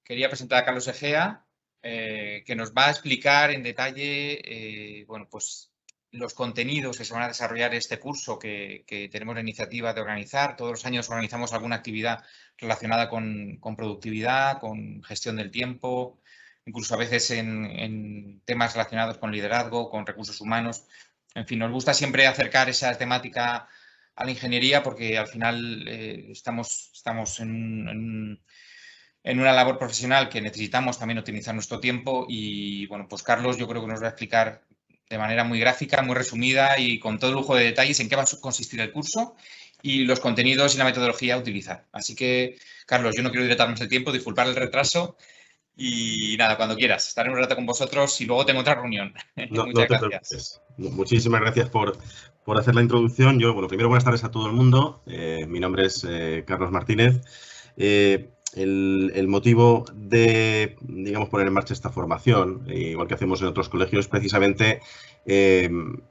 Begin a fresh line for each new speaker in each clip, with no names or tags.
quería presentar a Carlos Egea, que nos va a explicar en detalle, bueno, pues los contenidos que se van a desarrollar en este curso que tenemos la iniciativa de organizar. Todos los años organizamos alguna actividad relacionada con productividad, con gestión del tiempo, incluso a veces en temas relacionados con liderazgo, con recursos humanos. En fin, nos gusta siempre acercar esa temática a la ingeniería porque al final estamos en una labor profesional que necesitamos también optimizar nuestro tiempo y, bueno, pues Carlos yo creo que nos va a explicar de manera muy gráfica, muy resumida y con todo lujo de detalles en qué va a consistir el curso y los contenidos y la metodología a utilizar. Así que, Carlos, yo no quiero dilatar más el tiempo, disculpar el retraso y nada, cuando quieras, estaré un rato con vosotros y luego tengo otra reunión.
No
Muchas
te
gracias.
preocupes. Muchísimas gracias por hacer la introducción. Bueno, primero buenas tardes a todo el mundo. Mi nombre es Carlos Martínez. El motivo de, digamos, poner en marcha esta formación, igual que hacemos en otros colegios, es precisamente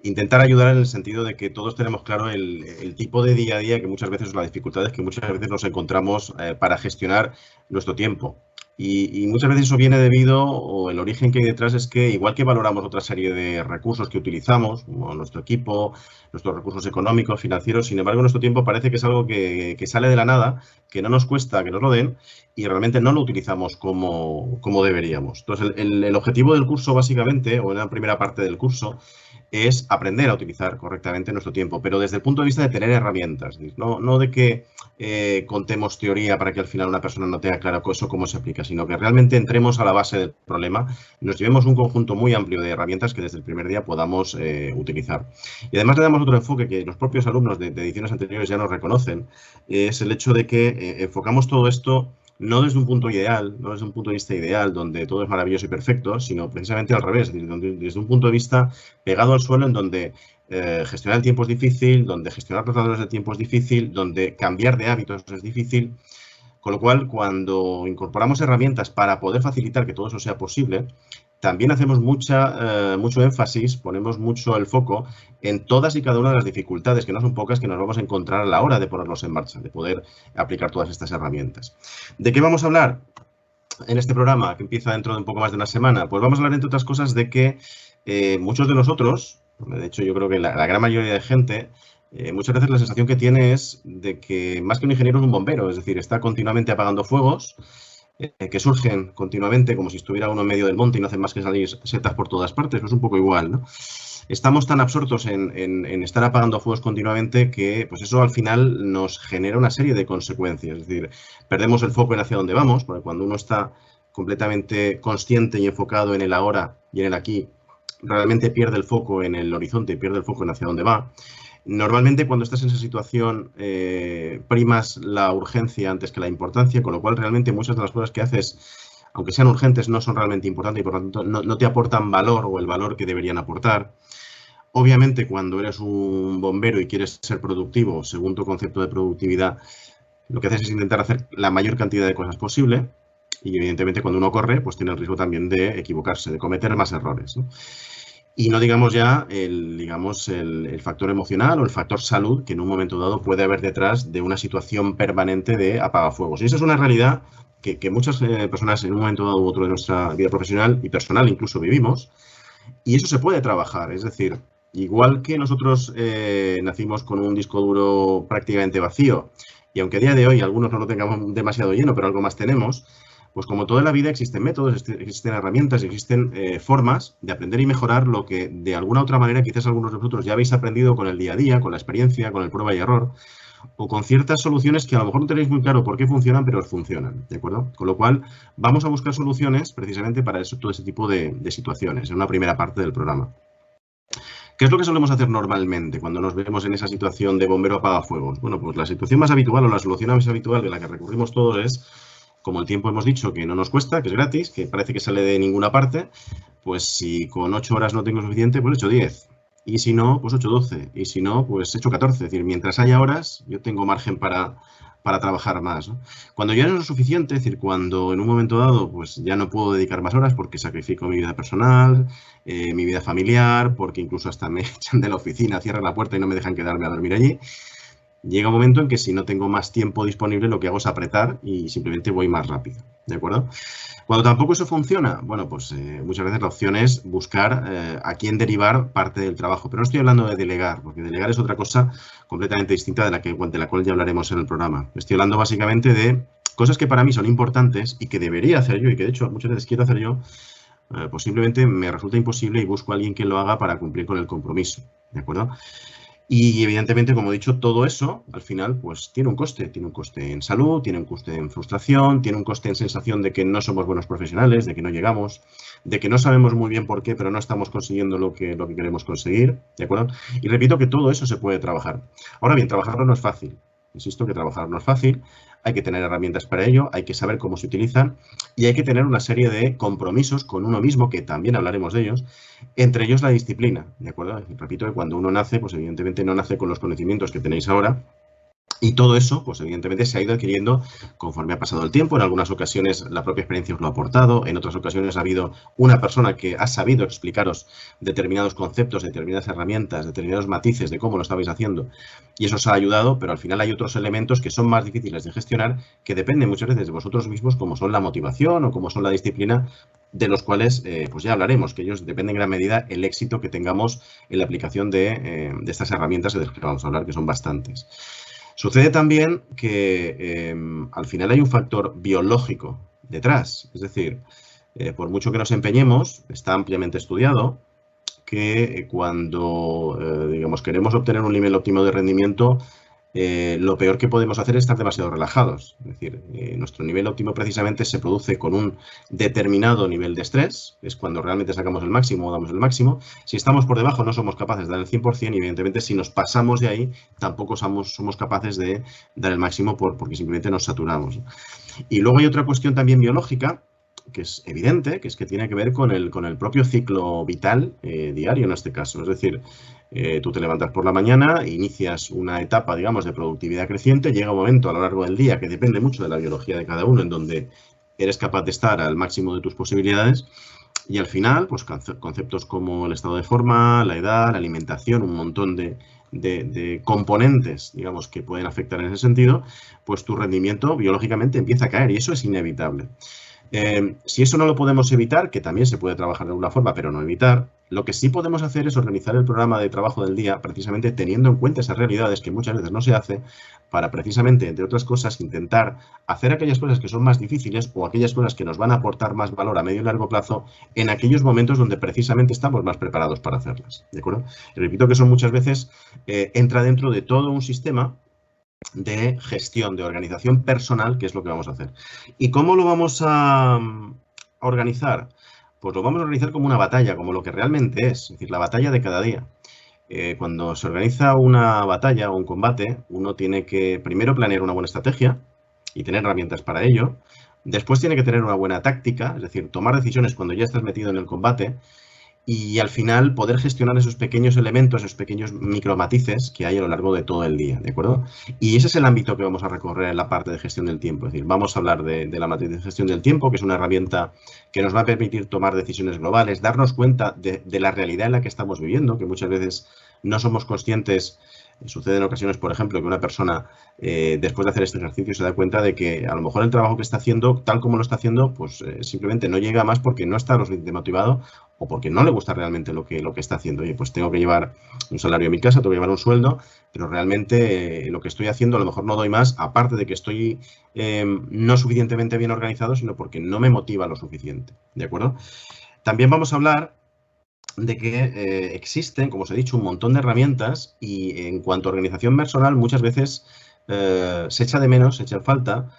intentar ayudar en el sentido de que todos tenemos claro el tipo de día a día que muchas veces, las dificultades que muchas veces nos encontramos para gestionar nuestro tiempo. Y muchas veces eso viene debido, o el origen que hay detrás es que, igual que valoramos otra serie de recursos que utilizamos, como nuestro equipo, nuestros recursos económicos, financieros, sin embargo, nuestro tiempo parece que es algo que sale de la nada, que no nos cuesta que nos lo den y realmente no lo utilizamos como deberíamos. Entonces, el objetivo del curso, básicamente, o en la primera parte del curso, es aprender a utilizar correctamente nuestro tiempo, pero desde el punto de vista de tener herramientas, no de que contemos teoría para que al final una persona no tenga claro eso cómo se aplica, sino que realmente entremos a la base del problema, nos llevemos un conjunto muy amplio de herramientas que desde el primer día podamos utilizar. Y además le damos otro enfoque que los propios alumnos de ediciones anteriores ya nos reconocen, es el hecho de que enfocamos todo esto no desde un punto ideal, no desde un punto de vista ideal, donde todo es maravilloso y perfecto, sino precisamente al revés, desde un punto de vista pegado al suelo, en donde gestionar el tiempo es difícil, donde gestionar los valores de tiempo es difícil, donde cambiar de hábitos es difícil. Con lo cual, cuando incorporamos herramientas para poder facilitar que todo eso sea posible, también hacemos mucho énfasis, ponemos mucho el foco en todas y cada una de las dificultades, que no son pocas, que nos vamos a encontrar a la hora de ponerlos en marcha, de poder aplicar todas estas herramientas. ¿De qué vamos a hablar en este programa, que empieza dentro de un poco más de una semana? Pues vamos a hablar, entre otras cosas, de que muchos de nosotros, de hecho yo creo que la gran mayoría de gente, muchas veces la sensación que tiene es de que más que un ingeniero es un bombero, es decir, está continuamente apagando fuegos que surgen continuamente como si estuviera uno en medio del monte y no hacen más que salir setas por todas partes. Pues un poco igual, ¿no? Estamos tan absortos en estar apagando fuegos continuamente que pues eso al final nos genera una serie de consecuencias. Es decir, perdemos el foco en hacia dónde vamos, porque cuando uno está completamente consciente y enfocado en el ahora y en el aquí, realmente pierde el foco en el horizonte, pierde el foco en hacia dónde va. Normalmente cuando estás en esa situación primas la urgencia antes que la importancia, con lo cual realmente muchas de las cosas que haces, aunque sean urgentes, no son realmente importantes y por lo tanto no te aportan valor o el valor que deberían aportar. Obviamente cuando eres un bombero y quieres ser productivo, según tu concepto de productividad, lo que haces es intentar hacer la mayor cantidad de cosas posible y evidentemente cuando uno corre, pues tiene el riesgo también de equivocarse, de cometer más errores, ¿no? Y no digamos ya el factor emocional o el factor salud que en un momento dado puede haber detrás de una situación permanente de apagafuegos. Y esa es una realidad que muchas personas en un momento dado u otro de nuestra vida profesional y personal incluso vivimos. Y eso se puede trabajar. Es decir, igual que nosotros nacimos con un disco duro prácticamente vacío, y aunque a día de hoy algunos no lo tengamos demasiado lleno, pero algo más tenemos, pues como toda la vida existen métodos, existen herramientas, existen formas de aprender y mejorar lo que de alguna otra manera quizás algunos de vosotros ya habéis aprendido con el día a día, con la experiencia, con el prueba y error, o con ciertas soluciones que a lo mejor no tenéis muy claro por qué funcionan, pero os funcionan, ¿de acuerdo? Con lo cual vamos a buscar soluciones precisamente para eso, todo ese tipo de situaciones, en una primera parte del programa. ¿Qué es lo que solemos hacer normalmente cuando nos vemos en esa situación de bombero apagafuegos? Bueno, pues la situación más habitual o la solución más habitual de la que recurrimos todos es, como el tiempo hemos dicho que no nos cuesta, que es gratis, que parece que sale de ninguna parte, pues si con 8 horas no tengo suficiente, pues he hecho 10. Y si no, pues 8, 12. Y si no, pues he hecho 14. Es decir, mientras haya horas, yo tengo margen para trabajar más, ¿no? Cuando ya no es lo suficiente, es decir, cuando en un momento dado pues ya no puedo dedicar más horas porque sacrifico mi vida personal, mi vida familiar, porque incluso hasta me echan de la oficina, cierran la puerta y no me dejan quedarme a dormir allí, llega un momento en que si no tengo más tiempo disponible, lo que hago es apretar y simplemente voy más rápido, ¿de acuerdo? Cuando tampoco eso funciona, bueno, pues muchas veces la opción es buscar a quién derivar parte del trabajo. Pero no estoy hablando de delegar, porque delegar es otra cosa completamente distinta de la cual ya hablaremos en el programa. Estoy hablando básicamente de cosas que para mí son importantes y que debería hacer yo y que de hecho muchas veces quiero hacer yo, pues simplemente me resulta imposible y busco a alguien que lo haga para cumplir con el compromiso, ¿de acuerdo? Y evidentemente, como he dicho, todo eso al final pues tiene un coste en salud, tiene un coste en frustración, tiene un coste en sensación de que no somos buenos profesionales, de que no llegamos, de que no sabemos muy bien por qué, pero no estamos consiguiendo lo que queremos conseguir, ¿de acuerdo? Y repito que todo eso se puede trabajar. Ahora bien, trabajarlo no es fácil. Insisto que trabajar no es fácil, hay que tener herramientas para ello, hay que saber cómo se utilizan y hay que tener una serie de compromisos con uno mismo, que también hablaremos de ellos, entre ellos la disciplina, ¿de acuerdo? Repito que cuando uno nace, pues evidentemente no nace con los conocimientos que tenéis ahora, y todo eso, pues evidentemente se ha ido adquiriendo conforme ha pasado el tiempo. En algunas ocasiones la propia experiencia os lo ha aportado, en otras ocasiones ha habido una persona que ha sabido explicaros determinados conceptos, determinadas herramientas, determinados matices de cómo lo estabais haciendo y eso os ha ayudado, pero al final hay otros elementos que son más difíciles de gestionar, que dependen muchas veces de vosotros mismos, como son la motivación o como son la disciplina, de los cuales pues ya hablaremos, que ellos dependen en gran medida el éxito que tengamos en la aplicación de estas herramientas de las que vamos a hablar, que son bastantes. Sucede también que al final hay un factor biológico detrás, es decir, por mucho que nos empeñemos, está ampliamente estudiado que cuando digamos, queremos obtener un nivel óptimo de rendimiento, lo peor que podemos hacer es estar demasiado relajados. Es decir, nuestro nivel óptimo precisamente se produce con un determinado nivel de estrés, es cuando realmente sacamos el máximo o damos el máximo. Si estamos por debajo no somos capaces de dar el 100% y evidentemente si nos pasamos de ahí tampoco somos capaces de dar el máximo porque simplemente nos saturamos. Y luego hay otra cuestión también biológica, que es evidente, que es que tiene que ver con el propio ciclo vital diario en este caso. Es decir, tú te levantas por la mañana, inicias una etapa, digamos, de productividad creciente, llega un momento a lo largo del día que depende mucho de la biología de cada uno, en donde eres capaz de estar al máximo de tus posibilidades y al final, pues conceptos como el estado de forma, la edad, la alimentación, un montón de componentes, digamos, que pueden afectar en ese sentido, pues tu rendimiento biológicamente empieza a caer y eso es inevitable. Si eso no lo podemos evitar, que también se puede trabajar de alguna forma, pero no evitar, lo que sí podemos hacer es organizar el programa de trabajo del día precisamente teniendo en cuenta esas realidades que muchas veces no se hace para precisamente, entre otras cosas, intentar hacer aquellas cosas que son más difíciles o aquellas cosas que nos van a aportar más valor a medio y largo plazo en aquellos momentos donde precisamente estamos más preparados para hacerlas, ¿de acuerdo? Y repito que eso muchas veces entra dentro de todo un sistema de gestión, de organización personal, que es lo que vamos a hacer. ¿Y cómo lo vamos a organizar? Pues lo vamos a organizar como una batalla, como lo que realmente es decir, la batalla de cada día. Cuando se organiza una batalla o un combate, uno tiene que primero planear una buena estrategia y tener herramientas para ello. Después tiene que tener una buena táctica, es decir, tomar decisiones cuando ya estás metido en el combate. Y al final poder gestionar esos pequeños elementos, esos pequeños micromatices que hay a lo largo de todo el día, ¿de acuerdo? Y ese es el ámbito que vamos a recorrer en la parte de gestión del tiempo. Es decir, vamos a hablar de la matriz de gestión del tiempo, que es una herramienta que nos va a permitir tomar decisiones globales, darnos cuenta de la realidad en la que estamos viviendo, que muchas veces no somos conscientes. Sucede en ocasiones, por ejemplo, que una persona después de hacer este ejercicio se da cuenta de que a lo mejor el trabajo que está haciendo, tal como lo está haciendo, pues simplemente no llega más porque no está lo suficientemente motivado o porque no le gusta realmente lo que está haciendo. Oye, pues tengo que llevar un salario a mi casa, tengo que llevar un sueldo, pero realmente lo que estoy haciendo a lo mejor no doy más, aparte de que estoy no suficientemente bien organizado, sino porque no me motiva lo suficiente, ¿de acuerdo? También vamos a hablar de que existen, como os he dicho, un montón de herramientas y en cuanto a organización personal muchas veces se echa de menos, se echa en falta,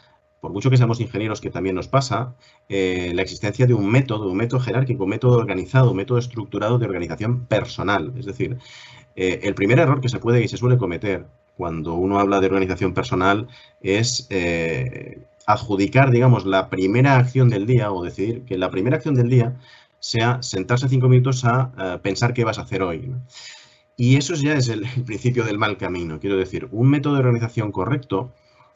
por mucho que seamos ingenieros, que también nos pasa, la existencia de un método jerárquico, un método organizado, un método estructurado de organización personal. Es decir, el primer error que se puede y se suele cometer cuando uno habla de organización personal es adjudicar, digamos, la primera acción del día o decidir que la primera acción del día sea sentarse 5 minutos a pensar qué vas a hacer hoy, ¿no? Y eso ya es el principio del mal camino. Quiero decir, un método de organización correcto,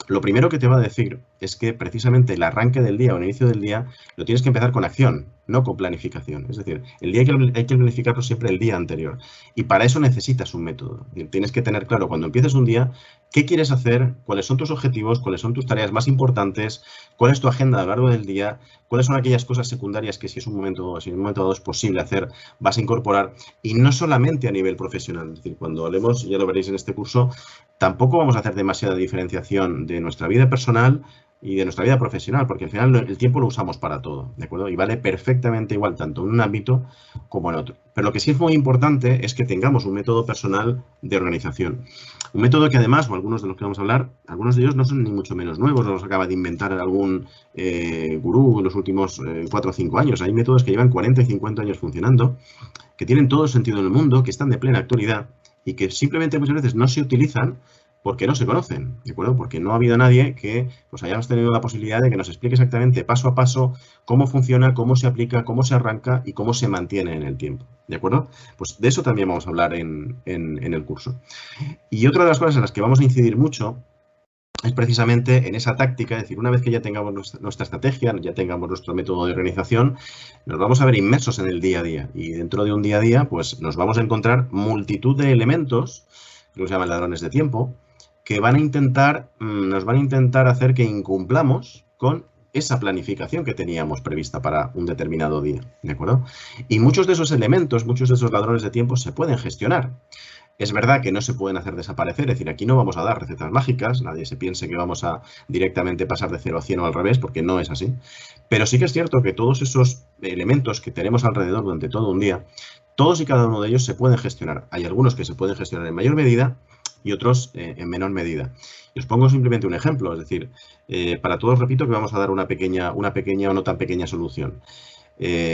lo primero que te va a decir es que precisamente el arranque del día o el inicio del día lo tienes que empezar con acción. no con planificación. Es decir, el día hay que planificarlo siempre el día anterior. Y para eso necesitas un método. Es decir, tienes que tener claro cuando empieces un día qué quieres hacer, cuáles son tus objetivos, cuáles son tus tareas más importantes, cuál es tu agenda a lo largo del día, cuáles son aquellas cosas secundarias que si en un momento dado es posible hacer, vas a incorporar. Y no solamente a nivel profesional. Es decir, cuando hablemos, ya lo veréis en este curso, tampoco vamos a hacer demasiada diferenciación de nuestra vida personal y de nuestra vida profesional, porque al final el tiempo lo usamos para todo, ¿de acuerdo? Y vale perfectamente igual tanto en un ámbito como en otro. Pero lo que sí es muy importante es que tengamos un método personal de organización. Un método que además, o algunos de los que vamos a hablar, algunos de ellos no son ni mucho menos nuevos, no los acaba de inventar algún gurú en los últimos 4 o 5 años. Hay métodos que llevan 40 y 50 años funcionando, que tienen todo el sentido en el mundo, que están de plena actualidad y que simplemente muchas veces no se utilizan porque no se conocen, ¿de acuerdo? Porque no ha habido nadie que pues hayamos tenido la posibilidad de que nos explique exactamente paso a paso cómo funciona, cómo se aplica, cómo se arranca y cómo se mantiene en el tiempo, ¿de acuerdo? Pues de eso también vamos a hablar en el curso. Y otra de las cosas en las que vamos a incidir mucho es precisamente en esa táctica, es decir, una vez que ya tengamos nuestra estrategia, ya tengamos nuestro método de organización, nos vamos a ver inmersos en el día a día. Y dentro de un día a día, pues nos vamos a encontrar multitud de elementos, que se llaman ladrones de tiempo, que nos van a intentar hacer que incumplamos con esa planificación que teníamos prevista para un determinado día, ¿de acuerdo? Y muchos de esos elementos, muchos de esos ladrones de tiempo se pueden gestionar. Es verdad que no se pueden hacer desaparecer, es decir, aquí no vamos a dar recetas mágicas, nadie se piense que vamos a directamente pasar de 0 a 100 o al revés, porque no es así. Pero sí que es cierto que todos esos elementos que tenemos alrededor durante todo un día, todos y cada uno de ellos se pueden gestionar. Hay algunos que se pueden gestionar en mayor medida y otros en menor medida. Y os pongo simplemente un ejemplo, es decir, para todos repito que vamos a dar una pequeña o no tan pequeña solución.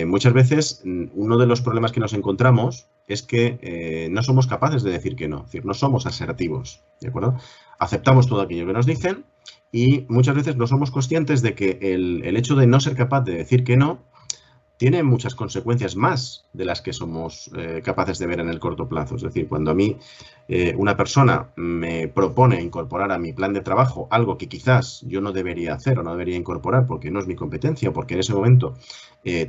Muchas veces uno de los problemas que nos encontramos es que no somos capaces de decir que no, es decir, no somos asertivos, ¿de acuerdo? Aceptamos todo aquello que nos dicen y muchas veces no somos conscientes de que el hecho de no ser capaz de decir que no tiene muchas consecuencias más de las que somos capaces de ver en el corto plazo. Es decir, cuando a mí una persona me propone incorporar a mi plan de trabajo algo que quizás yo no debería hacer o no debería incorporar porque no es mi competencia, porque en ese momento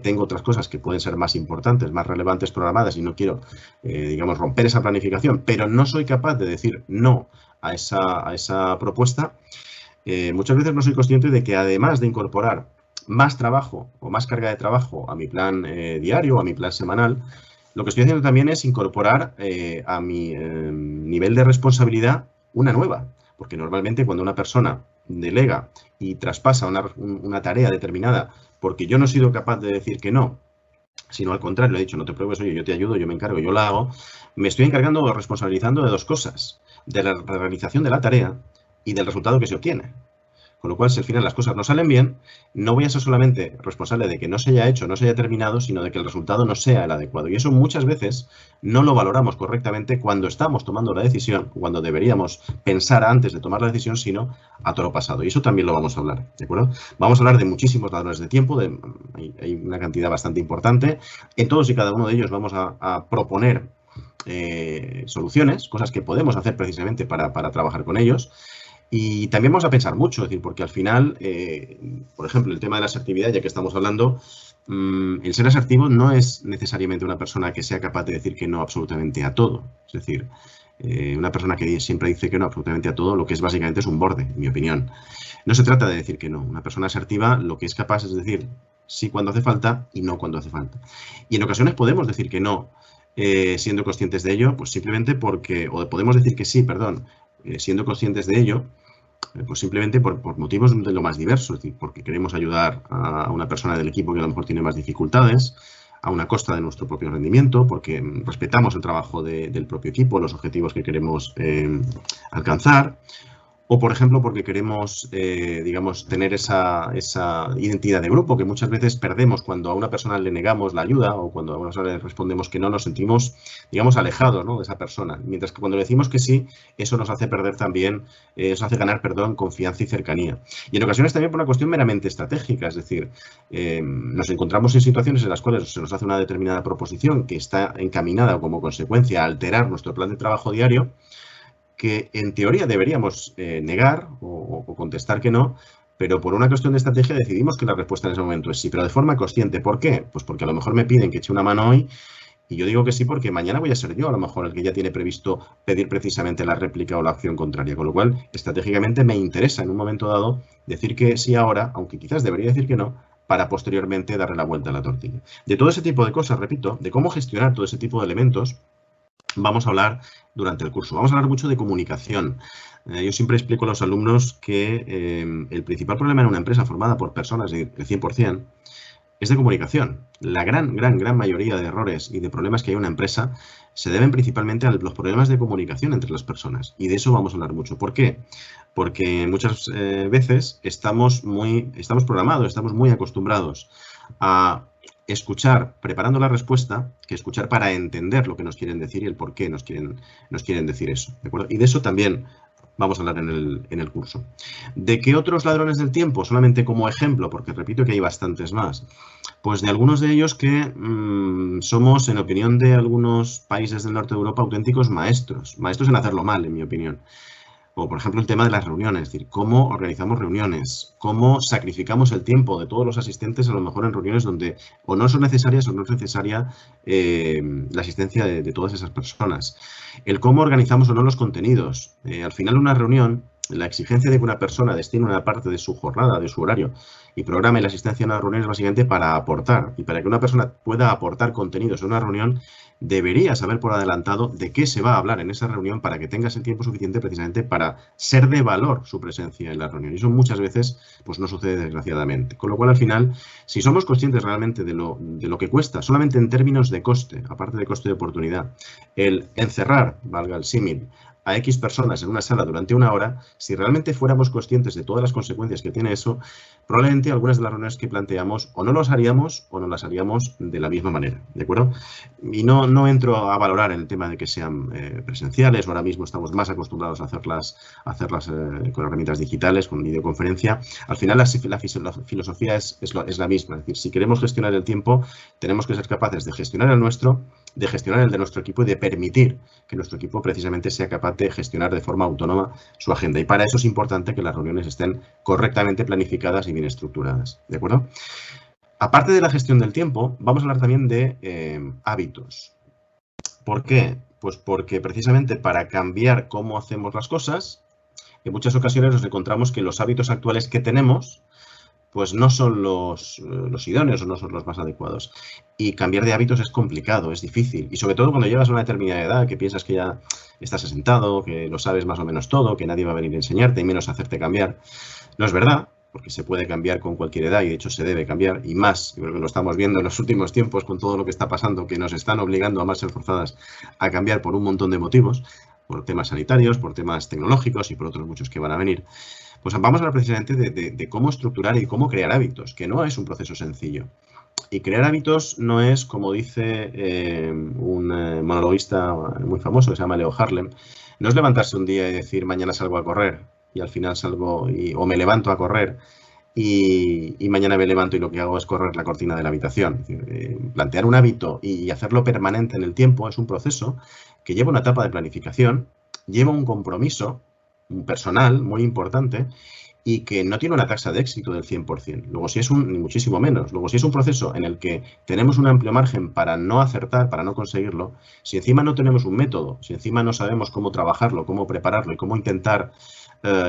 tengo otras cosas que pueden ser más importantes, más relevantes programadas y no quiero, digamos, romper esa planificación, pero no soy capaz de decir no a esa propuesta, muchas veces no soy consciente de que además de incorporar más trabajo o más carga de trabajo a mi plan diario o a mi plan semanal, lo que estoy haciendo también es incorporar a mi nivel de responsabilidad una nueva. Porque normalmente cuando una persona delega y traspasa una tarea determinada porque yo no he sido capaz de decir que no, sino al contrario, le he dicho, no te preocupes, oye, yo te ayudo, yo me encargo, yo la hago, me estoy encargando o responsabilizando de dos cosas, de la realización de la tarea y del resultado que se obtiene. Con lo cual, si al final las cosas no salen bien, no voy a ser solamente responsable de que no se haya hecho, no se haya terminado, sino de que el resultado no sea el adecuado. Y eso muchas veces no lo valoramos correctamente cuando estamos tomando la decisión, cuando deberíamos pensar antes de tomar la decisión, sino a toro pasado. Y eso también lo vamos a hablar, ¿de acuerdo? Vamos a hablar de muchísimos ladrones de tiempo, hay una cantidad bastante importante. En todos y cada uno de ellos vamos a proponer soluciones, cosas que podemos hacer precisamente para trabajar con ellos. Y también vamos a pensar mucho, es decir, porque al final, por ejemplo, el tema de la asertividad, ya que estamos hablando, el ser asertivo no es necesariamente una persona que sea capaz de decir que no absolutamente a todo. Es decir, una persona que siempre dice que no absolutamente a todo, lo que es básicamente es un borde, en mi opinión. No se trata de decir que no. Una persona asertiva lo que es capaz es decir sí cuando hace falta y no cuando hace falta. Y en ocasiones podemos decir que no, siendo conscientes de ello, pues simplemente porque, o podemos decir que sí, perdón, siendo conscientes de ello, pues simplemente por motivos de lo más diversos, es decir, porque queremos ayudar a una persona del equipo que a lo mejor tiene más dificultades, a una costa de nuestro propio rendimiento, porque respetamos el trabajo del propio equipo, los objetivos que queremos alcanzar, o por ejemplo porque queremos, digamos, tener esa identidad de grupo que muchas veces perdemos cuando a una persona le negamos la ayuda o cuando a una persona le respondemos que no, nos sentimos, digamos, alejados, ¿no?, de esa persona. Mientras que cuando le decimos que sí, eso nos hace perder también, eso hace ganar, perdón, confianza y cercanía. Y en ocasiones también por una cuestión meramente estratégica, es decir, nos encontramos en situaciones en las cuales se nos hace una determinada proposición que está encaminada como consecuencia a alterar nuestro plan de trabajo diario, que en teoría deberíamos negar o contestar que no, pero por una cuestión de estrategia decidimos que la respuesta en ese momento es sí, pero de forma consciente. ¿Por qué? Pues porque a lo mejor me piden que eche una mano hoy y yo digo que sí porque mañana voy a ser yo a lo mejor el que ya tiene previsto pedir precisamente la réplica o la acción contraria, con lo cual estratégicamente me interesa en un momento dado decir que sí ahora, aunque quizás debería decir que no, para posteriormente darle la vuelta a la tortilla. De todo ese tipo de cosas, repito, de cómo gestionar todo ese tipo de elementos, vamos a hablar durante el curso. Vamos a hablar mucho de comunicación. Yo siempre explico a los alumnos que el principal problema en una empresa formada por personas del 100% es de comunicación. La gran mayoría de errores y de problemas que hay en una empresa se deben principalmente a los problemas de comunicación entre las personas. Y de eso vamos a hablar mucho. ¿Por qué? Porque muchas veces estamos programados, estamos muy acostumbrados a escuchar preparando la respuesta que escuchar para entender lo que nos quieren decir y el por qué nos quieren decir eso, ¿de acuerdo? Y de eso también vamos a hablar en el curso. ¿De qué otros ladrones del tiempo? Solamente como ejemplo, porque repito que hay bastantes más. Pues de algunos de ellos que somos, en opinión de algunos países del norte de Europa, auténticos maestros en hacerlo mal, en mi opinión. O, por ejemplo, el tema de las reuniones, es decir, cómo organizamos reuniones, cómo sacrificamos el tiempo de todos los asistentes, a lo mejor en reuniones donde o no son necesarias o no es necesaria la asistencia de todas esas personas. El cómo organizamos o no los contenidos. Al final, una reunión, la exigencia de que una persona destine una parte de su jornada, de su horario, y programe la asistencia a una reunión es básicamente para aportar. Y para que una persona pueda aportar contenidos en una reunión, debería saber por adelantado de qué se va a hablar en esa reunión para que tengas el tiempo suficiente precisamente para ser de valor su presencia en la reunión. Y eso muchas veces pues no sucede desgraciadamente. Con lo cual, al final, si somos conscientes realmente de lo que cuesta, solamente en términos de coste, aparte de coste de oportunidad, el encerrar, valga el símil, a X personas en una sala durante una hora, si realmente fuéramos conscientes de todas las consecuencias que tiene eso, probablemente algunas de las reuniones que planteamos o no las haríamos o no las haríamos de la misma manera, ¿de acuerdo? Y no entro a valorar el tema de que sean presenciales, ahora mismo estamos más acostumbrados a hacerlas con herramientas digitales, con videoconferencia. Al final la filosofía es la misma, es decir, si queremos gestionar el tiempo, tenemos que ser capaces de gestionar el nuestro, de gestionar el de nuestro equipo y de permitir que nuestro equipo precisamente sea capaz de gestionar de forma autónoma su agenda. Y para eso es importante que las reuniones estén correctamente planificadas y bien estructuradas, ¿de acuerdo? Aparte de la gestión del tiempo, vamos a hablar también de hábitos. ¿Por qué? Pues porque precisamente para cambiar cómo hacemos las cosas, en muchas ocasiones nos encontramos que los hábitos actuales que tenemos pues no son los idóneos o no son los más adecuados. Y cambiar de hábitos es complicado, es difícil. Y sobre todo cuando llegas a una determinada edad, que piensas que ya estás asentado, que lo sabes más o menos todo, que nadie va a venir a enseñarte y menos a hacerte cambiar. No es verdad, porque se puede cambiar con cualquier edad y de hecho se debe cambiar. Y más, yo creo que lo estamos viendo en los últimos tiempos con todo lo que está pasando, que nos están obligando a más ser forzadas a cambiar por un montón de motivos, por temas sanitarios, por temas tecnológicos y por otros muchos que van a venir. Pues vamos a hablar precisamente de cómo estructurar y cómo crear hábitos, que no es un proceso sencillo. Y crear hábitos no es, como dice un monologuista muy famoso que se llama Leo Harlem, no es levantarse un día y decir mañana salgo a correr y al final salgo o me levanto a correr y mañana me levanto y lo que hago es correr la cortina de la habitación. Es decir, plantear un hábito y hacerlo permanente en el tiempo es un proceso que lleva una etapa de planificación, lleva un compromiso personal muy importante y que no tiene una tasa de éxito del 100%. Luego, si es ni muchísimo menos. Luego, si es un proceso en el que tenemos un amplio margen para no acertar, para no conseguirlo, si encima no tenemos un método, si encima no sabemos cómo trabajarlo, cómo prepararlo y cómo intentar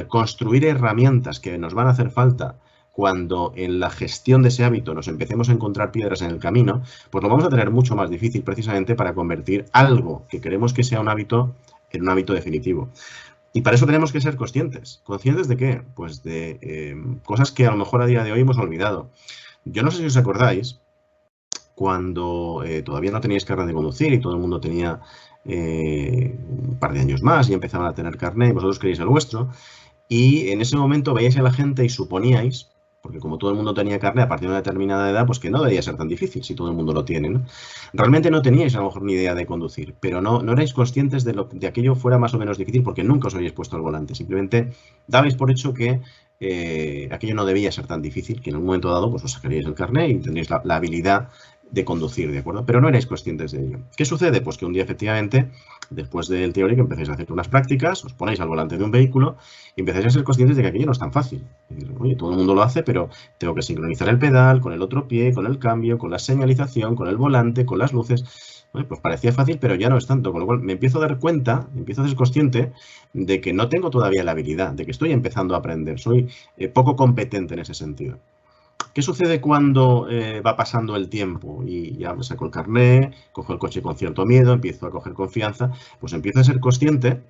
construir herramientas que nos van a hacer falta cuando en la gestión de ese hábito nos empecemos a encontrar piedras en el camino, pues lo vamos a tener mucho más difícil precisamente para convertir algo que queremos que sea un hábito en un hábito definitivo. Y para eso tenemos que ser conscientes. ¿Conscientes de qué? Pues de cosas que a lo mejor a día de hoy hemos olvidado. Yo no sé si os acordáis, cuando todavía no teníais carnet de conducir y todo el mundo tenía un par de años más y empezaban a tener carnet y vosotros queríais el vuestro, y en ese momento veíais a la gente y suponíais, porque como todo el mundo tenía carnet a partir de una determinada edad, pues que no debía ser tan difícil si todo el mundo lo tiene, ¿no? Realmente no teníais a lo mejor ni idea de conducir, pero no erais conscientes de aquello fuera más o menos difícil porque nunca os habíais puesto al volante. Simplemente dabais por hecho que aquello no debía ser tan difícil, que en un momento dado pues os sacaríais el carnet y tendríais la habilidad de conducir, ¿de acuerdo? Pero no erais conscientes de ello. ¿Qué sucede? Pues que un día, efectivamente, después del teórico, empecéis a hacer unas prácticas, os ponéis al volante de un vehículo y empezáis a ser conscientes de que aquello no es tan fácil. Es decir, oye, todo el mundo lo hace, pero tengo que sincronizar el pedal con el otro pie, con el cambio, con la señalización, con el volante, con las luces. Bueno, pues parecía fácil, pero ya no es tanto. Con lo cual me empiezo a dar cuenta, empiezo a ser consciente de que no tengo todavía la habilidad, de que estoy empezando a aprender. Soy poco competente en ese sentido. ¿Qué sucede cuando va pasando el tiempo y ya me saco el carné, cojo el coche con cierto miedo, empiezo a coger confianza? Pues empiezo a ser consciente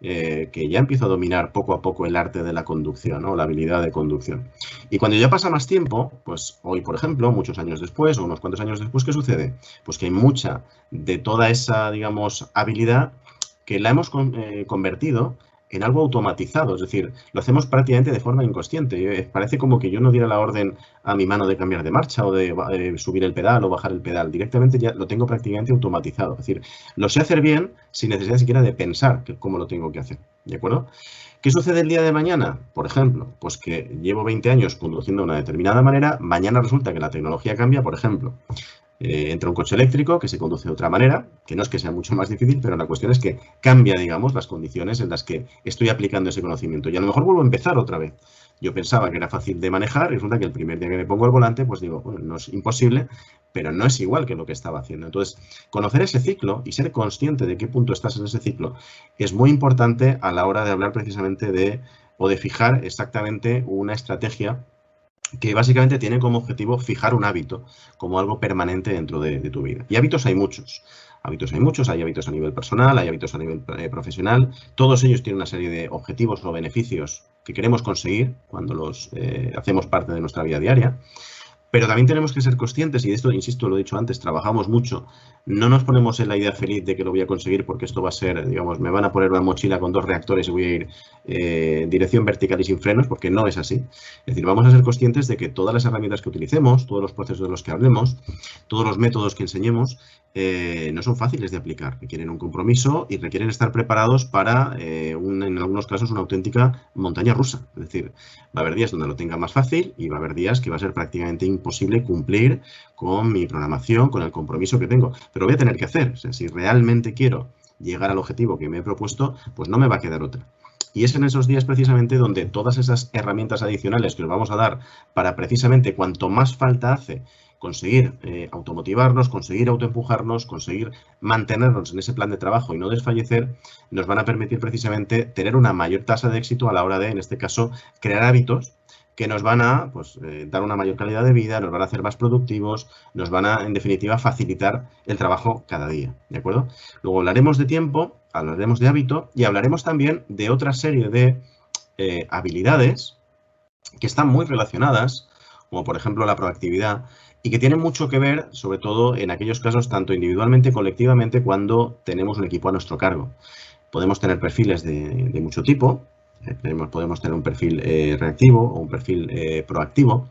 que ya empiezo a dominar poco a poco el arte de la conducción, ¿no? La habilidad de conducción. Y cuando ya pasa más tiempo, pues hoy, por ejemplo, muchos años después o unos cuantos años después, ¿qué sucede? Pues que hay mucha de toda esa, digamos, habilidad que la hemos convertido en algo automatizado, es decir, lo hacemos prácticamente de forma inconsciente. Parece como que yo no diera la orden a mi mano de cambiar de marcha o de subir el pedal o bajar el pedal. Directamente ya lo tengo prácticamente automatizado. Es decir, lo sé hacer bien sin necesidad siquiera de pensar cómo lo tengo que hacer. ¿De acuerdo? ¿Qué sucede el día de mañana? Por ejemplo, pues que llevo 20 años conduciendo de una determinada manera, mañana resulta que la tecnología cambia, por ejemplo. Entra un coche eléctrico que se conduce de otra manera, que no es que sea mucho más difícil, pero la cuestión es que cambia, digamos, las condiciones en las que estoy aplicando ese conocimiento. Y a lo mejor vuelvo a empezar otra vez. Yo pensaba que era fácil de manejar y resulta que el primer día que me pongo al volante, pues digo, bueno, no es imposible, pero no es igual que lo que estaba haciendo. Entonces, conocer ese ciclo y ser consciente de qué punto estás en ese ciclo es muy importante a la hora de hablar precisamente de fijar exactamente una estrategia que básicamente tiene como objetivo fijar un hábito como algo permanente dentro de tu vida. Y hábitos hay muchos. Hay hábitos a nivel personal, hay hábitos a nivel profesional. Todos ellos tienen una serie de objetivos o beneficios que queremos conseguir cuando los hacemos parte de nuestra vida diaria. Pero también tenemos que ser conscientes, y de esto, insisto, lo he dicho antes, trabajamos mucho. No nos ponemos en la idea feliz de que lo voy a conseguir porque esto va a ser, digamos, me van a poner una mochila con 2 reactores y voy a ir en dirección vertical y sin frenos, porque no es así. Es decir, vamos a ser conscientes de que todas las herramientas que utilicemos, todos los procesos de los que hablemos, todos los métodos que enseñemos, no son fáciles de aplicar. Requieren un compromiso y requieren estar preparados para, en algunos casos, una auténtica montaña rusa. Es decir, va a haber días donde lo tenga más fácil y va a haber días que va a ser prácticamente imposible cumplir con mi programación, con el compromiso que tengo. Pero voy a tener que hacer. O sea, si realmente quiero llegar al objetivo que me he propuesto, pues no me va a quedar otra. Y es en esos días precisamente donde todas esas herramientas adicionales que os vamos a dar para precisamente cuanto más falta hace conseguir automotivarnos, conseguir autoempujarnos, conseguir mantenernos en ese plan de trabajo y no desfallecer, nos van a permitir precisamente tener una mayor tasa de éxito a la hora de, en este caso, crear hábitos que nos van a dar una mayor calidad de vida, nos van a hacer más productivos, nos van a, en definitiva, facilitar el trabajo cada día, ¿de acuerdo? Luego hablaremos de tiempo, hablaremos de hábito y hablaremos también de otra serie de habilidades que están muy relacionadas, como por ejemplo la proactividad, y que tienen mucho que ver, sobre todo en aquellos casos, tanto individualmente, colectivamente, cuando tenemos un equipo a nuestro cargo. Podemos tener perfiles de mucho tipo, podemos tener un perfil reactivo o un perfil proactivo,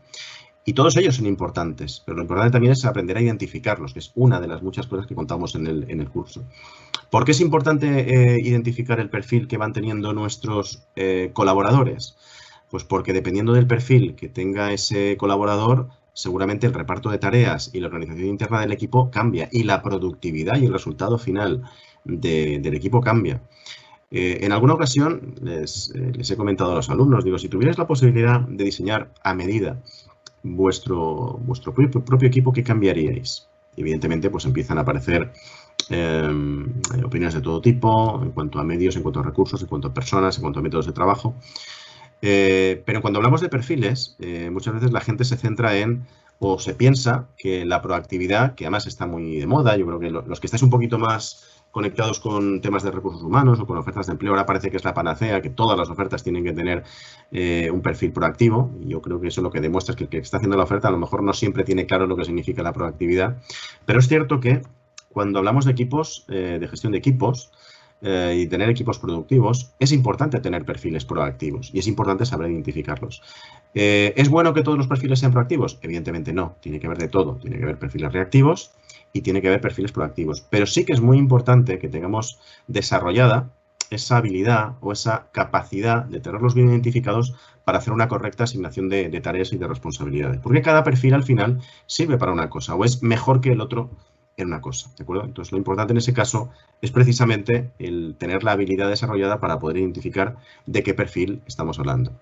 y todos ellos son importantes, pero lo importante también es aprender a identificarlos, que es una de las muchas cosas que contamos en el curso. ¿Por qué es importante identificar el perfil que van teniendo nuestros colaboradores? Pues porque dependiendo del perfil que tenga ese colaborador, seguramente el reparto de tareas y la organización interna del equipo cambia y la productividad y el resultado final del equipo cambia. En alguna ocasión les he comentado a los alumnos, digo, si tuvierais la posibilidad de diseñar a medida vuestro propio equipo, ¿qué cambiaríais? Evidentemente, pues empiezan a aparecer opiniones de todo tipo, en cuanto a medios, en cuanto a recursos, en cuanto a personas, en cuanto a métodos de trabajo. Pero cuando hablamos de perfiles, muchas veces la gente se centra en, o se piensa que la proactividad, que además está muy de moda, yo creo que los que estáis un poquito más conectados con temas de recursos humanos o con ofertas de empleo, ahora parece que es la panacea, que todas las ofertas tienen que tener un perfil proactivo. Y yo creo que eso lo que demuestra es que el que está haciendo la oferta a lo mejor no siempre tiene claro lo que significa la proactividad. Pero es cierto que cuando hablamos de equipos, de gestión de equipos, y tener equipos productivos, es importante tener perfiles proactivos y es importante saber identificarlos. ¿Es bueno que todos los perfiles sean proactivos? Evidentemente no, tiene que haber de todo, tiene que haber perfiles reactivos y tiene que haber perfiles proactivos, pero sí que es muy importante que tengamos desarrollada esa habilidad o esa capacidad de tenerlos bien identificados para hacer una correcta asignación de tareas y de responsabilidades. Porque cada perfil al final sirve para una cosa o es mejor que el otro en una cosa, ¿de acuerdo? Entonces, lo importante en ese caso es precisamente el tener la habilidad desarrollada para poder identificar de qué perfil estamos hablando.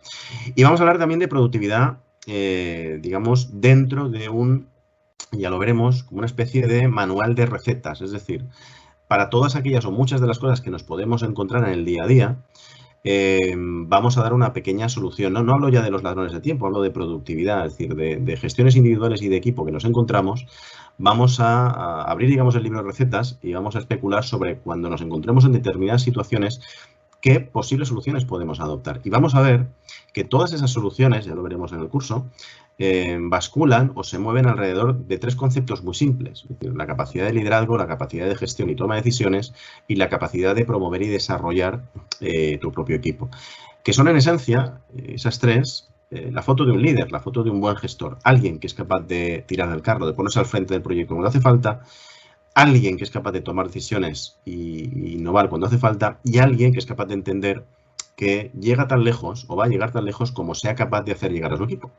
Y vamos a hablar también de productividad, digamos, dentro de un, ya lo veremos, como una especie de manual de recetas, es decir, para todas aquellas o muchas de las cosas que nos podemos encontrar en el día a día, vamos a dar una pequeña solución. No hablo ya de los ladrones de tiempo, hablo de productividad, es decir, de gestiones individuales y de equipo que nos encontramos. Vamos a abrir, digamos, el libro de recetas y vamos a especular sobre cuando nos encontremos en determinadas situaciones qué posibles soluciones podemos adoptar. Y vamos a ver que todas esas soluciones, ya lo veremos en el curso, basculan o se mueven alrededor de tres conceptos muy simples. Es decir, la capacidad de liderazgo, la capacidad de gestión y toma de decisiones y la capacidad de promover y desarrollar tu propio equipo. Que son en esencia, esas tres, la foto de un líder, la foto de un buen gestor. Alguien que es capaz de tirar del carro, de ponerse al frente del proyecto cuando hace falta. Alguien que es capaz de tomar decisiones y innovar cuando hace falta. Y alguien que es capaz de entender que llega tan lejos o va a llegar tan lejos como sea capaz de hacer llegar a su equipo.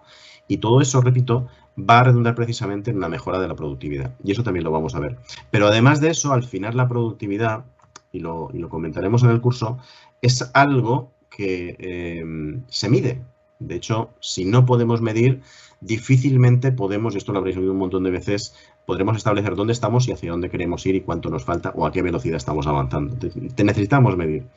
Y todo eso, repito, va a redundar precisamente en una mejora de la productividad. Y eso también lo vamos a ver. Pero además de eso, al final la productividad, y lo comentaremos en el curso, es algo que se mide. De hecho, si no podemos medir, difícilmente podemos, y esto lo habréis oído un montón de veces, podremos establecer dónde estamos y hacia dónde queremos ir y cuánto nos falta o a qué velocidad estamos avanzando. Te necesitamos medir.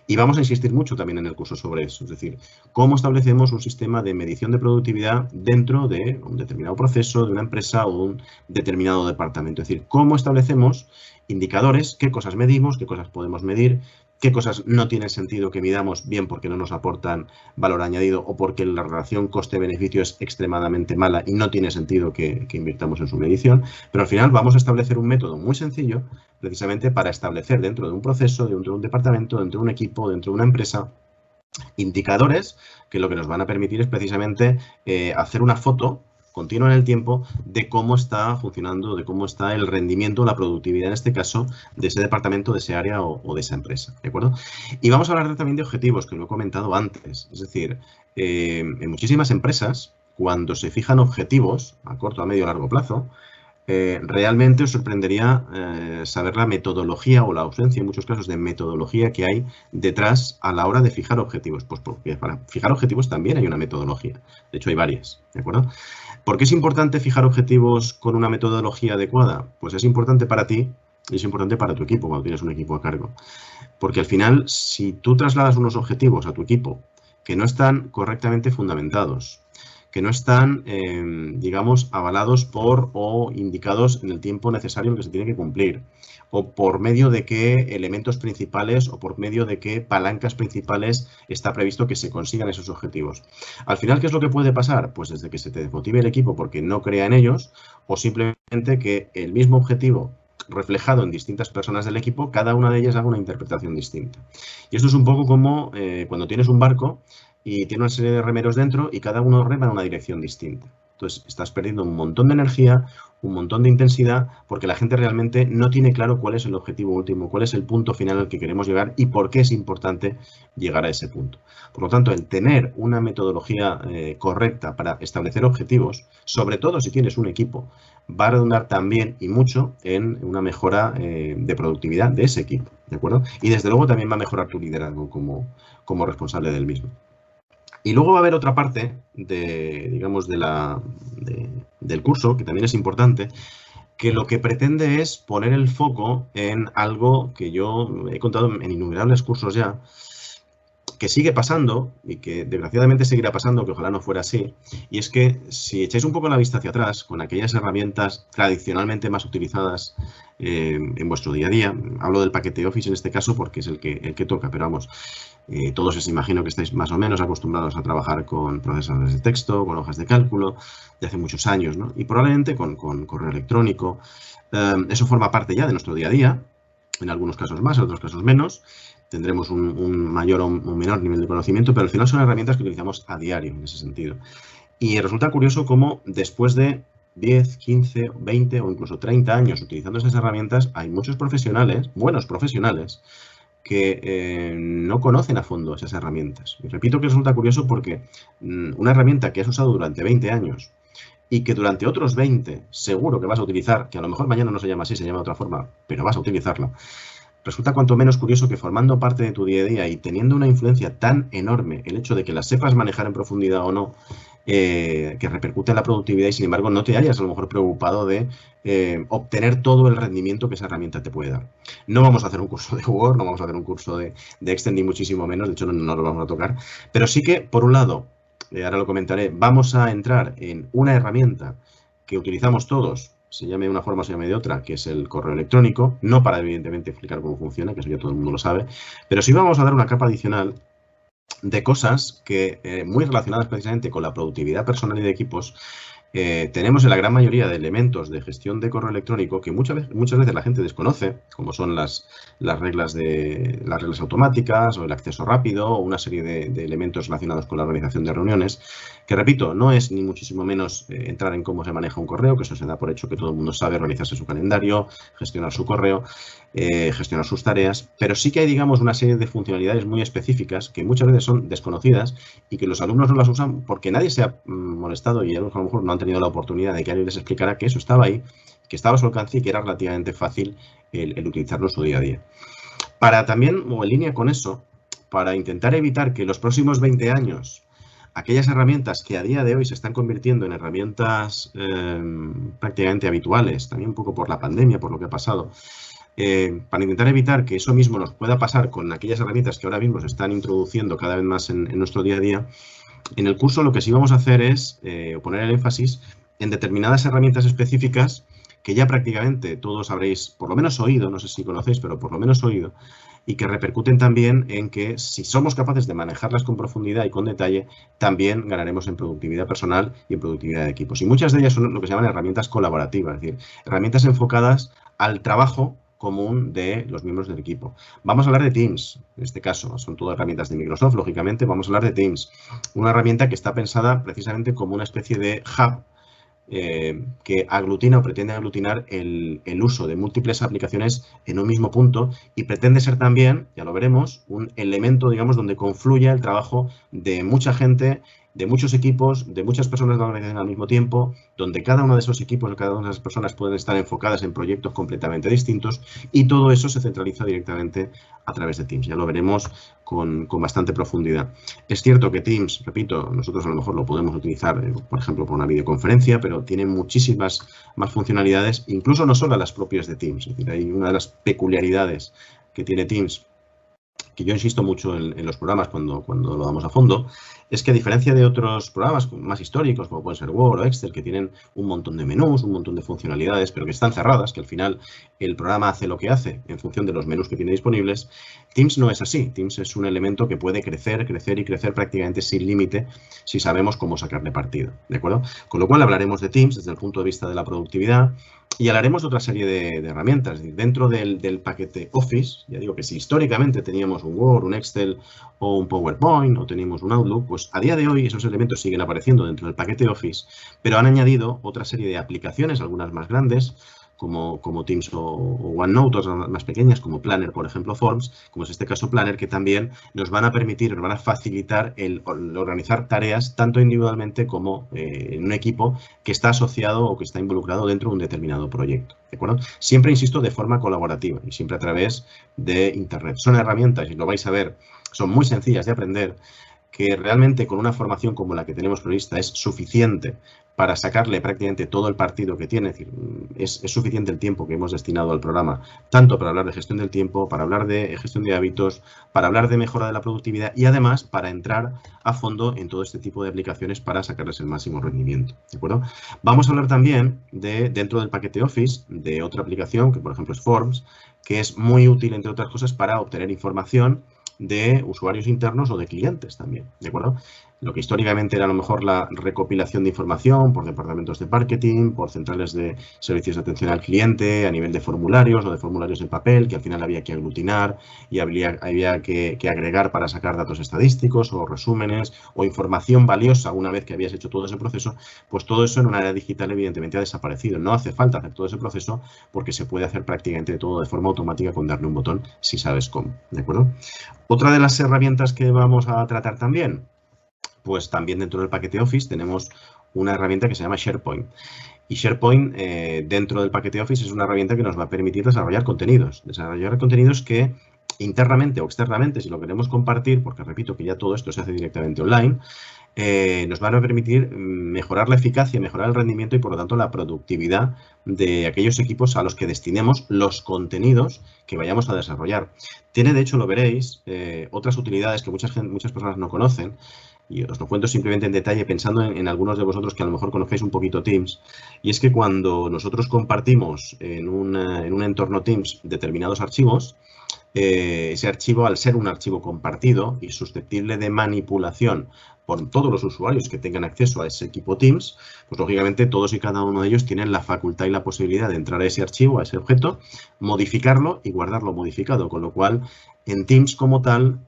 Y vamos a insistir mucho también en el curso sobre eso, es decir, cómo establecemos un sistema de medición de productividad dentro de un determinado proceso, de una empresa o un determinado departamento. Es decir, cómo establecemos indicadores, qué cosas medimos, qué cosas podemos medir, qué cosas no tienen sentido que midamos, bien porque no nos aportan valor añadido o porque la relación coste-beneficio es extremadamente mala y no tiene sentido que invirtamos en su medición. Pero al final vamos a establecer un método muy sencillo precisamente para establecer dentro de un proceso, dentro de un departamento, dentro de un equipo, dentro de una empresa, indicadores que lo que nos van a permitir es precisamente hacer una foto continua en el tiempo de cómo está funcionando, de cómo está el rendimiento, la productividad en este caso de ese departamento, de ese área o de esa empresa, ¿de acuerdo? Y vamos a hablar también de objetivos, que lo he comentado antes, es decir, en muchísimas empresas, cuando se fijan objetivos a corto, a medio o largo plazo, realmente os sorprendería saber la metodología o la ausencia en muchos casos de metodología que hay detrás a la hora de fijar objetivos. Pues porque para fijar objetivos también hay una metodología. De hecho, hay varias, ¿de acuerdo? ¿Por qué es importante fijar objetivos con una metodología adecuada? Pues es importante para ti y es importante para tu equipo cuando tienes un equipo a cargo. Porque al final, si tú trasladas unos objetivos a tu equipo que no están correctamente fundamentados, que no están, digamos, avalados por o indicados en el tiempo necesario en que se tiene que cumplir, o por medio de qué elementos principales o por medio de qué palancas principales está previsto que se consigan esos objetivos. Al final, ¿qué es lo que puede pasar? Pues desde que se te desmotive el equipo porque no crea en ellos, o simplemente que el mismo objetivo reflejado en distintas personas del equipo, cada una de ellas haga una interpretación distinta. Y esto es un poco como cuando tienes un barco y tiene una serie de remeros dentro y cada uno rema en una dirección distinta. Entonces, estás perdiendo un montón de energía, un montón de intensidad, porque la gente realmente no tiene claro cuál es el objetivo último, cuál es el punto final al que queremos llegar y por qué es importante llegar a ese punto. Por lo tanto, el tener una metodología correcta para establecer objetivos, sobre todo si tienes un equipo, va a redundar también y mucho en una mejora de productividad de ese equipo, ¿de acuerdo? Y desde luego también va a mejorar tu liderazgo como responsable del mismo. Y luego va a haber otra parte digamos, del curso, que también es importante, que lo que pretende es poner el foco en algo que yo he contado en innumerables cursos ya, que sigue pasando y que desgraciadamente seguirá pasando, que ojalá no fuera así, y es que si echáis un poco la vista hacia atrás con aquellas herramientas tradicionalmente más utilizadas en vuestro día a día, hablo del paquete Office en este caso porque es el que toca, pero vamos, todos os imagino que estáis más o menos acostumbrados a trabajar con procesadores de texto, con hojas de cálculo, de hace muchos años, ¿no? Y probablemente con correo electrónico. Eso forma parte ya de nuestro día a día, en algunos casos más, en otros casos menos. Tendremos un mayor o un menor nivel de conocimiento, pero al final son herramientas que utilizamos a diario en ese sentido. Y resulta curioso cómo después de 10, 15, 20 o incluso 30 años utilizando esas herramientas, hay muchos profesionales, buenos profesionales, que no conocen a fondo esas herramientas. Y repito que resulta curioso porque una herramienta que has usado durante 20 años y que durante otros 20 seguro que vas a utilizar, que a lo mejor mañana no se llama así, se llama de otra forma, pero vas a utilizarla, resulta cuanto menos curioso que formando parte de tu día a día y teniendo una influencia tan enorme, el hecho de que las sepas manejar en profundidad o no, que repercute en la productividad y sin embargo no te hayas a lo mejor preocupado de obtener todo el rendimiento que esa herramienta te puede dar. No vamos a hacer un curso de Word, no vamos a hacer un curso de Excel ni muchísimo menos, de hecho no lo vamos a tocar, pero sí que por un lado, ahora lo comentaré, vamos a entrar en una herramienta que utilizamos todos, se llame de una forma o se llame de otra, que es el correo electrónico, no para evidentemente explicar cómo funciona, que eso ya todo el mundo lo sabe, pero sí vamos a dar una capa adicional de cosas que, muy relacionadas precisamente con la productividad personal y de equipos, tenemos en la gran mayoría de elementos de gestión de correo electrónico que muchas veces la gente desconoce, como son las reglas automáticas o el acceso rápido o una serie de elementos relacionados con la organización de reuniones, que repito, no es ni muchísimo menos entrar en cómo se maneja un correo, que eso se da por hecho que todo el mundo sabe organizarse su calendario, gestionar su correo, gestionar sus tareas, pero sí que hay, digamos, una serie de funcionalidades muy específicas que muchas veces son desconocidas y que los alumnos no las usan porque nadie se ha molestado y ellos a lo mejor no han tenido la oportunidad de que alguien les explicara que eso estaba ahí, que estaba a su alcance y que era relativamente fácil el utilizarlo en su día a día. Para también, o en línea con eso, para intentar evitar que los próximos 20 años aquellas herramientas que a día de hoy se están convirtiendo en herramientas prácticamente habituales, también un poco por la pandemia, por lo que ha pasado, para intentar evitar que eso mismo nos pueda pasar con aquellas herramientas que ahora mismo se están introduciendo cada vez más en nuestro día a día, en el curso lo que sí vamos a hacer es poner el énfasis en determinadas herramientas específicas que ya prácticamente todos habréis por lo menos oído, no sé si conocéis, pero por lo menos oído, y que repercuten también en que si somos capaces de manejarlas con profundidad y con detalle, también ganaremos en productividad personal y en productividad de equipos. Y muchas de ellas son lo que se llaman herramientas colaborativas, es decir, herramientas enfocadas al trabajo común de los miembros del equipo. Vamos a hablar de Teams, en este caso, son todas herramientas de Microsoft, lógicamente, vamos a hablar de Teams, una herramienta que está pensada precisamente como una especie de hub que aglutina o pretende aglutinar el uso de múltiples aplicaciones en un mismo punto y pretende ser también, ya lo veremos, un elemento, digamos, donde confluya el trabajo de mucha gente, de muchos equipos, de muchas personas de la organización al mismo tiempo, donde cada uno de esos equipos o cada una de esas personas pueden estar enfocadas en proyectos completamente distintos y todo eso se centraliza directamente a través de Teams. Ya lo veremos con bastante profundidad. Es cierto que Teams, repito, nosotros a lo mejor lo podemos utilizar, por ejemplo, por una videoconferencia, pero tiene muchísimas más funcionalidades, incluso no solo las propias de Teams. Es decir, hay una de las peculiaridades que tiene Teams, que yo insisto mucho en los programas cuando lo damos a fondo, es que a diferencia de otros programas más históricos, como pueden ser Word o Excel, que tienen un montón de menús, un montón de funcionalidades, pero que están cerradas, que al final el programa hace lo que hace en función de los menús que tiene disponibles, Teams no es así. Teams es un elemento que puede crecer, crecer y crecer prácticamente sin límite si sabemos cómo sacarle partido, ¿de acuerdo? Con lo cual hablaremos de Teams desde el punto de vista de la productividad y hablaremos de otra serie de herramientas. Es decir, dentro del paquete Office, ya digo que si históricamente teníamos un Word, un Excel o un PowerPoint o teníamos un Outlook, pues a día de hoy esos elementos siguen apareciendo dentro del paquete Office, pero han añadido otra serie de aplicaciones, algunas más grandes, como Teams o OneNote, otras más pequeñas, como Planner, por ejemplo, Forms, como es este caso Planner, que también nos van a permitir, nos van a facilitar el organizar tareas tanto individualmente como en un equipo que está asociado o que está involucrado dentro de un determinado proyecto, ¿de acuerdo? Siempre, insisto, de forma colaborativa y siempre a través de Internet. Son herramientas, y lo vais a ver, son muy sencillas de aprender, que realmente con una formación como la que tenemos prevista es suficiente para sacarle prácticamente todo el partido que tiene. Es decir, es suficiente el tiempo que hemos destinado al programa, tanto para hablar de gestión del tiempo, para hablar de gestión de hábitos, para hablar de mejora de la productividad y además para entrar a fondo en todo este tipo de aplicaciones para sacarles el máximo rendimiento, ¿de acuerdo? Vamos a hablar también dentro del paquete Office de otra aplicación que, por ejemplo, es Forms, que es muy útil, entre otras cosas, para obtener información de usuarios internos o de clientes también, ¿de acuerdo? lo que históricamente era a lo mejor la recopilación de información por departamentos de marketing, por centrales de servicios de atención al cliente, a nivel de formularios o de formularios en papel, que al final había que aglutinar y había que agregar para sacar datos estadísticos o resúmenes o información valiosa una vez que habías hecho todo ese proceso, pues todo eso en una era digital evidentemente ha desaparecido. No hace falta hacer todo ese proceso porque se puede hacer prácticamente todo de forma automática con darle un botón si sabes cómo, ¿de acuerdo? Otra de las herramientas que vamos a tratar también, pues también dentro del paquete Office tenemos una herramienta que se llama SharePoint. Y SharePoint dentro del paquete Office es una herramienta que nos va a permitir desarrollar contenidos que internamente o externamente, si lo queremos compartir, porque repito que ya todo esto se hace directamente online, nos van a permitir mejorar la eficacia, mejorar el rendimiento y, por lo tanto, la productividad de aquellos equipos a los que destinemos los contenidos que vayamos a desarrollar. Tiene, de hecho, lo veréis, otras utilidades que muchas personas no conocen. Y os lo cuento simplemente en detalle pensando en algunos de vosotros que a lo mejor conocéis un poquito Teams. Y es que cuando nosotros compartimos en un entorno Teams determinados archivos, ese archivo, al ser un archivo compartido y susceptible de manipulación por todos los usuarios que tengan acceso a ese equipo Teams, pues lógicamente todos y cada uno de ellos tienen la facultad y la posibilidad de entrar a ese archivo, a ese objeto, modificarlo y guardarlo modificado, con lo cual en Teams como tal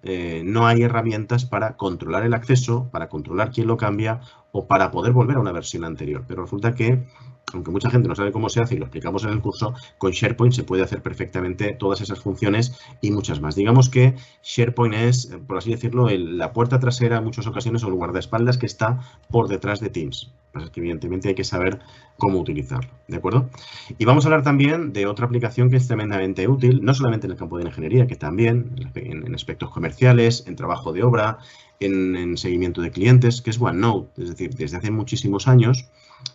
no hay herramientas para controlar el acceso, para controlar quién lo cambia o para poder volver a una versión anterior. Pero resulta que, aunque mucha gente no sabe cómo se hace y lo explicamos en el curso, con SharePoint se puede hacer perfectamente todas esas funciones y muchas más. Digamos que SharePoint es, por así decirlo, la puerta trasera en muchas ocasiones o el guardaespaldas que está por detrás de Teams. Así que evidentemente hay que saber cómo utilizarlo, ¿de acuerdo? Y vamos a hablar también de otra aplicación que es tremendamente útil, no solamente en el campo de la ingeniería, que también en aspectos comerciales, en trabajo de obra, en seguimiento de clientes, que es OneNote. Es decir, desde hace muchísimos años,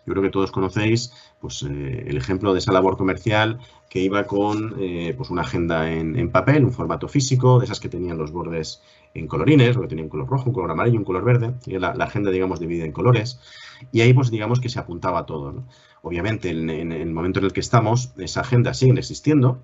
yo creo que todos conocéis pues, el ejemplo de esa labor comercial que iba con pues una agenda en papel, un formato físico, de esas que tenían los bordes en colorines, o que tenían un color rojo, un color amarillo, un color verde, y la agenda, digamos, dividida en colores. Y ahí, pues, digamos que se apuntaba todo, ¿no? Obviamente, en el momento en el que estamos, esa agenda sigue existiendo.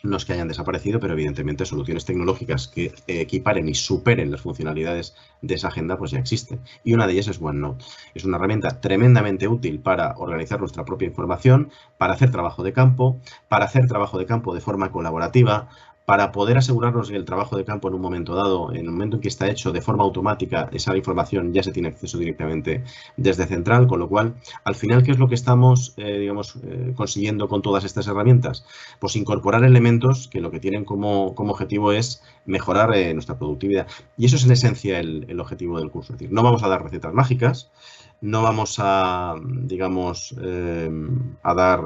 No es que hayan desaparecido, pero evidentemente soluciones tecnológicas que equiparen y superen las funcionalidades de esa agenda pues ya existen. Y una de ellas es OneNote. Es una herramienta tremendamente útil para organizar nuestra propia información, para hacer trabajo de campo de forma colaborativa, para poder asegurarnos que el trabajo de campo en un momento dado, en el momento en que está hecho de forma automática, esa información ya se tiene acceso directamente desde central, con lo cual, al final, ¿qué es lo que estamos, consiguiendo con todas estas herramientas? Pues incorporar elementos que lo que tienen como objetivo es mejorar nuestra productividad. Y eso es en esencia el objetivo del curso. Es decir, no vamos a dar recetas mágicas, no vamos a, digamos, a dar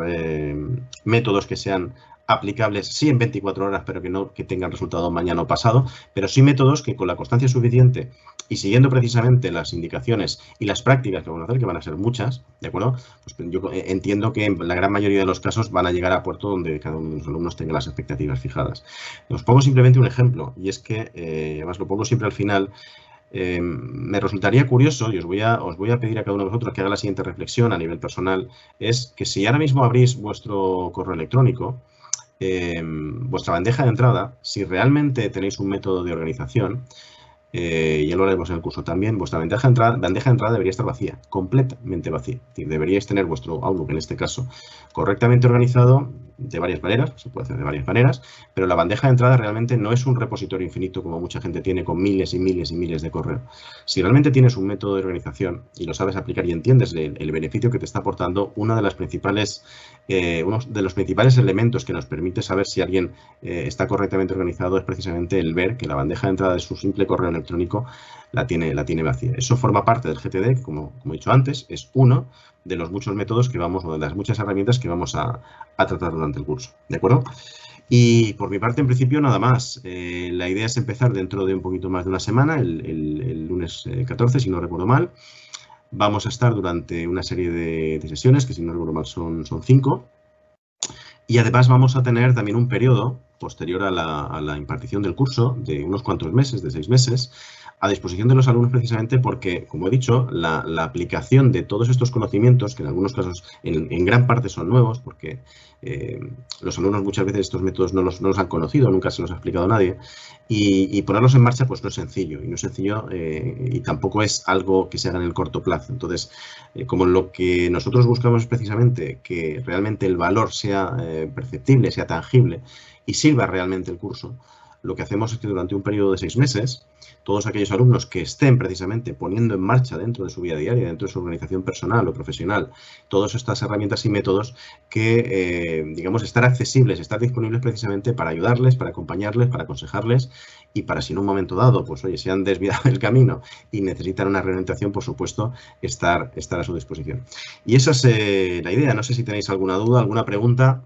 métodos que sean aplicables sí en 24 horas, pero que no que tengan resultado mañana o pasado, pero sí métodos que con la constancia suficiente y siguiendo precisamente las indicaciones y las prácticas que vamos a hacer, que van a ser muchas, ¿de acuerdo? Pues yo entiendo que en la gran mayoría de los casos van a llegar a puerto donde cada uno de los alumnos tenga las expectativas fijadas. Os pongo simplemente un ejemplo, y es que, además lo pongo siempre al final. Me resultaría curioso, y os voy a pedir a cada uno de vosotros que haga la siguiente reflexión a nivel personal, es que si ahora mismo abrís vuestro correo electrónico, vuestra bandeja de entrada, si realmente tenéis un método de organización, ya lo haremos en el curso también, vuestra bandeja de entrada debería estar vacía, completamente vacía. Es decir, deberíais tener vuestro Outlook, en este caso, correctamente organizado de varias maneras, se puede hacer de varias maneras, pero la bandeja de entrada realmente no es un repositorio infinito como mucha gente tiene con miles y miles y miles de correo. Si realmente tienes un método de organización y lo sabes aplicar y entiendes el beneficio que te está aportando, uno de los principales elementos que nos permite saber si alguien está correctamente organizado es precisamente el ver que la bandeja de entrada de su simple correo electrónico la tiene vacía. Eso forma parte del GTD, que como he dicho antes, es uno de los muchos métodos que vamos, o de las muchas herramientas que vamos a tratar durante el curso, ¿de acuerdo? Y por mi parte, en principio, nada más. La idea es empezar dentro de un poquito más de una semana, el lunes 14, si no recuerdo mal. Vamos a estar durante una serie de sesiones, que si no recuerdo mal son 5. Y además vamos a tener también un periodo posterior a la impartición del curso, de unos cuantos meses, de 6 meses, a disposición de los alumnos precisamente porque, como he dicho, la aplicación de todos estos conocimientos, que en algunos casos en gran parte son nuevos, porque los alumnos muchas veces estos métodos no los han conocido, nunca se los ha explicado a nadie, y ponerlos en marcha pues no es sencillo, y tampoco es algo que se haga en el corto plazo. Entonces, como lo que nosotros buscamos es precisamente que realmente el valor sea perceptible, sea tangible y sirva realmente el curso, lo que hacemos es que durante un periodo de 6 meses, todos aquellos alumnos que estén precisamente poniendo en marcha dentro de su vida diaria, dentro de su organización personal o profesional, todas estas herramientas y métodos que, digamos, estar accesibles, estar disponibles precisamente para ayudarles, para acompañarles, para aconsejarles y para si en un momento dado, pues oye, se han desviado del camino y necesitan una reorientación, por supuesto, estar a su disposición. Y esa es la idea. No sé si tenéis alguna duda, alguna pregunta.